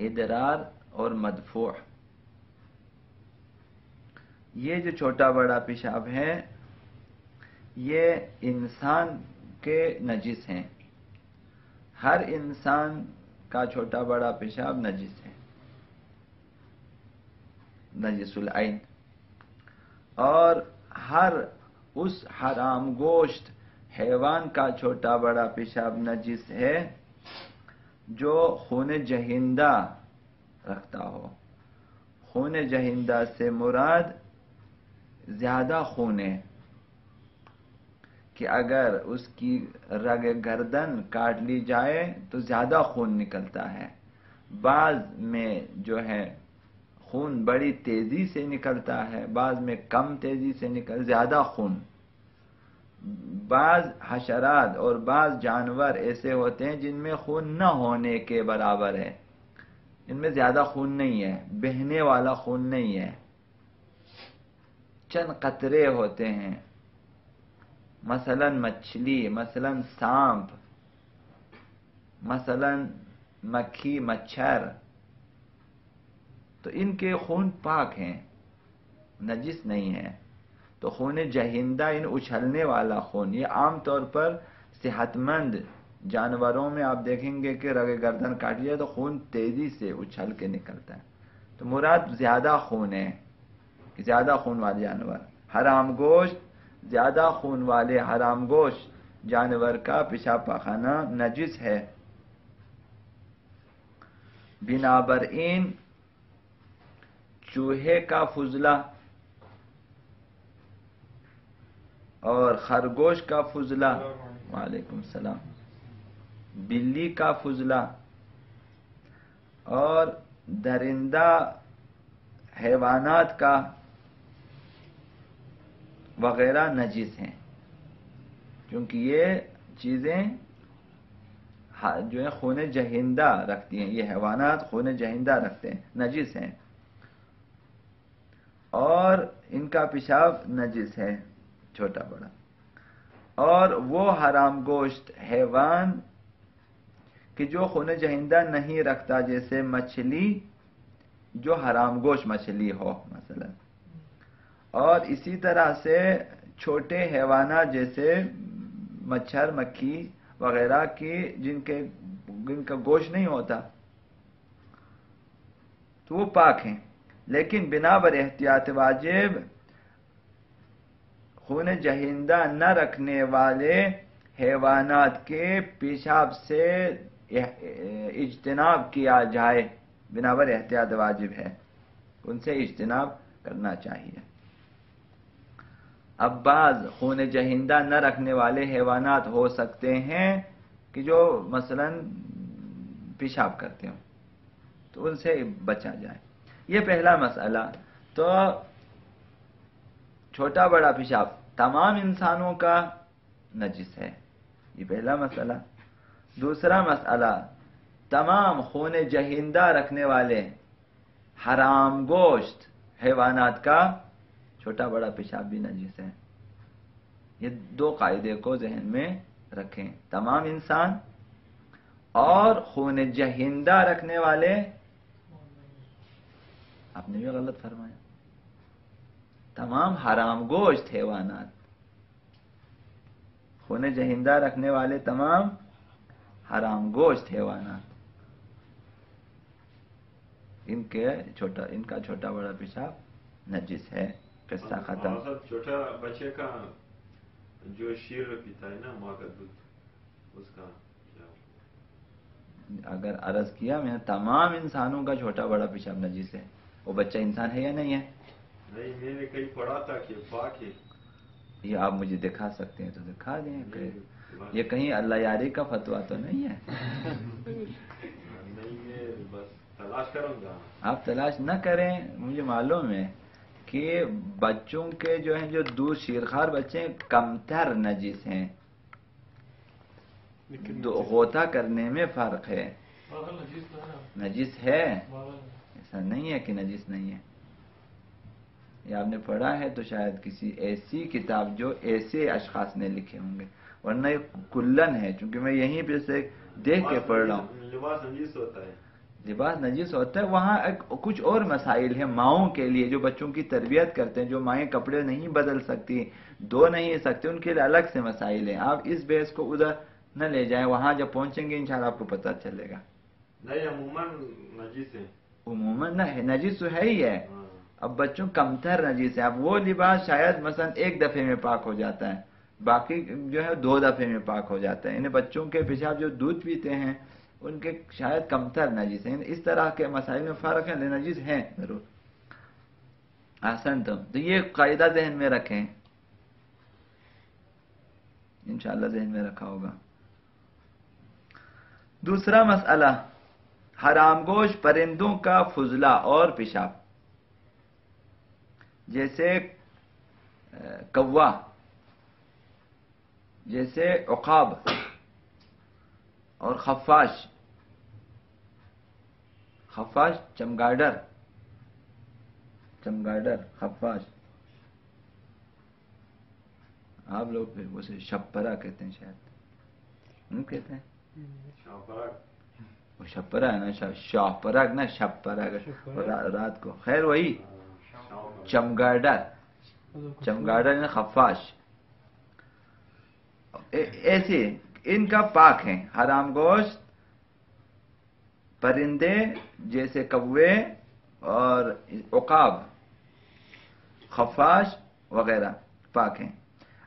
Adrar اور مدفوع، یہ جو چھوٹا بڑا پیشاب ہے یہ انسان کے نجس ہیں. ہر انسان کا چھوٹا بڑا پیشاب نجس ہے، نجس العین. اور ہر اس حرام گوشت حیوان کا چھوٹا بڑا پیشاب نجس ہے جو خون جہندہ رکھتا ہو. خون جہندہ سے مراد زیادہ خون ہے کہ اگر اس کی رگ گردن کاٹ لی جائے تو زیادہ خون نکلتا ہے. بعض میں جو ہے خون بڑی تیزی سے نکلتا ہے، بعض میں کم تیزی سے زیادہ خون. بعض حشرات اور بعض جانور ایسے ہوتے ہیں جن میں خون نہ ہونے کے برابر ہے، ان میں زیادہ خون نہیں ہے، بہنے والا خون نہیں ہے، چند قطرے ہوتے ہیں. مثلا مچھلی، مثلا سانپ، مثلا مکھی مچھر، تو ان کے خون پاک ہیں، نجس نہیں ہے. تو خون جہندہ ان اچھلنے والا خون، یہ عام طور پر صحت مند جانوروں میں آپ دیکھیں گے کہ رگ گردن کاٹ لیا تو خون تیزی سے اچھل کے نکلتا ہے. تو مراد زیادہ خون ہے، زیادہ خون والے جانور. حرام گوشت، زیادہ خون والے حرام گوشت جانور کا پیشاب پاخانہ نجس ہے. بنابراین چوہے کا فضلہ اور خرگوش کا فضلہ، وعلیکم السلام، بلی کا فضلہ اور درندہ حیوانات کا وغیرہ نجس ہیں، کیونکہ یہ چیزیں جو ہے خون جہندہ رکھتی ہیں، یہ حیوانات خون جہندہ رکھتے ہیں، نجس ہیں، اور ان کا پیشاب نجس ہے چھوٹا بڑا. اور وہ حرام گوشت حیوان کہ جو خون جہندہ نہیں رکھتا، جیسے مچھلی جو حرام گوشت مچھلی ہو مثلا، اور اسی طرح سے چھوٹے حیوانات جیسے مچھر مکھی وغیرہ کی جن کا گوشت نہیں ہوتا تو وہ پاک ہیں. لیکن بنا بر احتیاط واجب خون جہندہ نہ رکھنے والے حیوانات کے پیشاب سے اجتناب کیا جائے، بنا بر احتیاط واجب ہے، ان سے اجتناب کرنا چاہیے. اب بعض خون جہندہ نہ رکھنے والے حیوانات ہو سکتے ہیں کہ جو مثلا پیشاب کرتے ہوں، تو ان سے بچا جائے. یہ پہلا مسئلہ. تو چھوٹا بڑا پیشاب تمام انسانوں کا نجس ہے، یہ پہلا مسئلہ. دوسرا مسئلہ، تمام خون جہندہ رکھنے والے حرام گوشت حیوانات کا چھوٹا بڑا پیشاب بھی نجس ہے. یہ دو قاعدے کو ذہن میں رکھیں، تمام انسان اور خون جہندہ رکھنے والے. آپ نے بھی غلط فرمایا، تمام حرام گوشت حیوانات، خون جہندہ رکھنے والے تمام حرام گوشت حیوانات، ان کا چھوٹا بڑا پیشاب نجس ہے. قصہ ختم. چھوٹا بچے کا جو شیر پیتا ہے نا ماں کا دودھ، اس کا اگر عرض کیا میں تمام انسانوں کا چھوٹا بڑا پیشاب نجس ہے، وہ بچہ انسان ہے یا نہیں ہے؟ نہیں، میں نے کہیں پڑھا تھا کہ پاک ہے. یہ آپ مجھے دکھا سکتے ہیں تو دکھا دیں. یہ کہیں اللہ یاری کا فتویٰ تو نہیں ہے؟ نہیں، میں بس تلاش کروں گا. آپ تلاش نہ کریں، مجھے معلوم ہے کہ بچوں کے جو ہیں جو دودھ شیرخوار بچے ہیں کمتر نجس ہیں، غوطہ کرنے میں فرق ہے. نجس ہے، ایسا نہیں ہے کہ نجس نہیں ہے. یہ آپ نے پڑھا ہے تو شاید کسی ایسی کتاب جو ایسے اشخاص نے لکھے ہوں گے، ورنہ یہ کلن ہے. چونکہ میں یہیں پہ سے دیکھ کے پڑھ رہا ہوں. لباس نجس ہوتا ہے. لباس نجس ہوتا ہے، وہاں کچھ اور مسائل ہیں ماؤں کے لیے جو بچوں کی تربیت کرتے ہیں، جو مائیں کپڑے نہیں بدل سکتی، دھو نہیں سکتے، ان کے لیے الگ سے مسائل ہیں. آپ اس بحث کو ادھر نہ لے جائیں، وہاں جب پہنچیں گے انشاءاللہ آپ کو پتہ چلے گا. نہیں عموماً نجس ہے. عموماً نہ نجس تو ہے ہی ہے. ہاں. اب بچوں کمتر نجس ہے. اب وہ لباس شاید مثلا ایک دفعے میں پاک ہو جاتا ہے، باقی جو ہے 2 دفعے میں پاک ہو جاتا ہے. انہیں بچوں کے پیشاب جو دودھ پیتے ہیں ان کے شاید کمتر نجس ہیں. اس طرح کے مسائل میں فرق ہے، نجس ہیں ضرور. احسن تو یہ قاعدہ ذہن میں رکھیں، انشاءاللہ ذہن میں رکھا ہوگا. دوسرا مسئلہ، حرام گوشت پرندوں کا فضلہ اور پیشاب، جیسے کوا، جیسے عقاب اور خفاش. خفاش چمگاڈر خفاش، آپ لوگ پھر اسے شپرا کہتے ہیں، شاید کہتے ہیں شاپراک. وہ شپرا ہے نا، شاپرگ نا شپرا رات کو. خیر وہی چمگاڈر خفاش. ایسے ان کا پاک ہیں حرام گوشت پرندے جیسے کوے اور عقاب، خفاش وغیرہ پاک ہیں.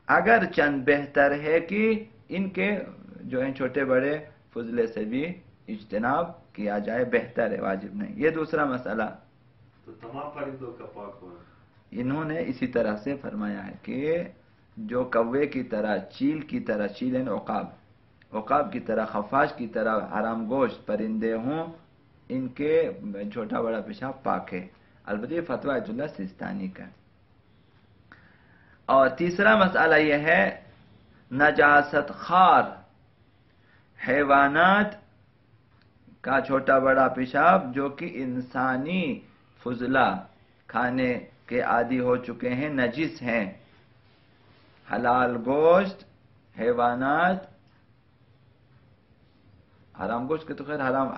اگر چند بہتر ہے کہ ان کے جو ہیں چھوٹے بڑے فضلے سے بھی اجتناب کیا جائے، بہتر ہے، واجب نہیں. یہ دوسرا مسئلہ. تو تمام پرندوں کا پاک ہوا. انہوں نے اسی طرح سے فرمایا ہے کہ جو کوے کی طرح، چیل کی طرح، چیل یعنی عقاب کی طرح، خفاش کی طرح حرام گوشت پرندے ہوں، ان کے چھوٹا بڑا پیشاب پاک ہے. البتہ یہ فتویٰ ایت اللہ سیستانی کا. اور تیسرا مسئلہ یہ ہے نجاست خار حیوانات کا چھوٹا بڑا پیشاب جو کہ انسانی فضلہ کھانے کے عادی ہو چکے ہیں، نجس ہیں. حلال گوشت حیوانات، حرام گوشت کے تو خیر حرام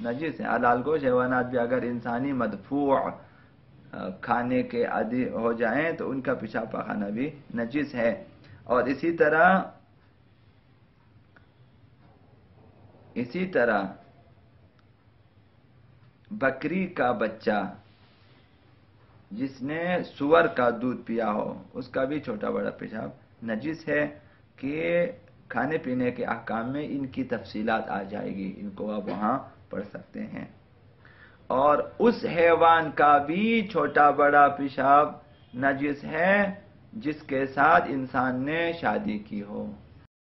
نجس ہیں، حلال گوشت حیوانات بھی اگر انسانی مدفوع کھانے کے عادی ہو جائیں تو ان کا پیشاب پاخانہ بھی نجس ہے. اور اسی طرح بکری کا بچہ جس نے سور کا دودھ پیا ہو، اس کا بھی چھوٹا بڑا پیشاب نجس ہے. کہ کھانے پینے کے احکام میں ان کی تفصیلات آ جائے گی، ان کو آپ وہاں پڑھ سکتے ہیں. اور اس حیوان کا بھی چھوٹا بڑا پیشاب نجس ہے جس کے ساتھ انسان نے شادی کی ہو.